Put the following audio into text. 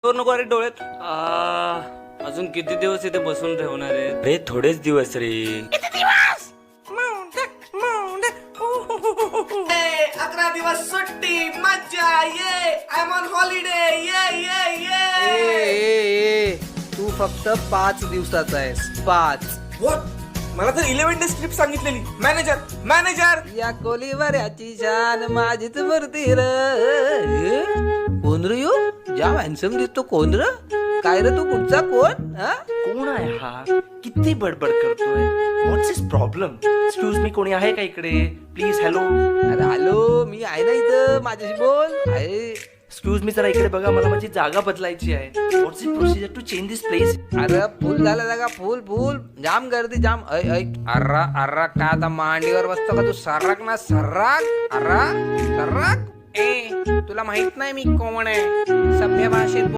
नको अरे डोळ्यात अजून किती दिवस इथे बसून ठेवणार आहे रे? थोडेच दिवस रे. 11 दिवस सुट्टी मज्जा ये आय एम ऑन हॉलिडे ये. तू फक्त 5 दिवसाचा आहेस. 5. व्हॉट मला तर 11 डेज ट्रिप सांगितलेली. मॅनेजर या कोलीवर याची शान माझीच मूर्ती र. कोण रे यो? जाम हॅन्सम दिसतो. कोण र? काय रे तू? कुठचा कोण? कोण आहे हा? किती बडबड करतोय? व्हॉट्स हिज प्रॉब्लेम? एक्सक्यूज मी, कोणी आहे का इकडे? प्लीज. हॅलो. अरे हॅलो, मी आहे ना इथं. माझ्याशी बोल. आहे. एक्सक्यूज मी, जरा इकडे बघा, मला माझी जागा बदलायची आहे. What's the procedure to change this place? अरे फुल झाला जागा. फुल जाम गर्दी जाम. अर्रा का आता मांडीवर बसतो का तू? सर्राक ना सर्राक. सर्राक. तुला माहित नाही मी कोण आहे? सभ्य भाषेत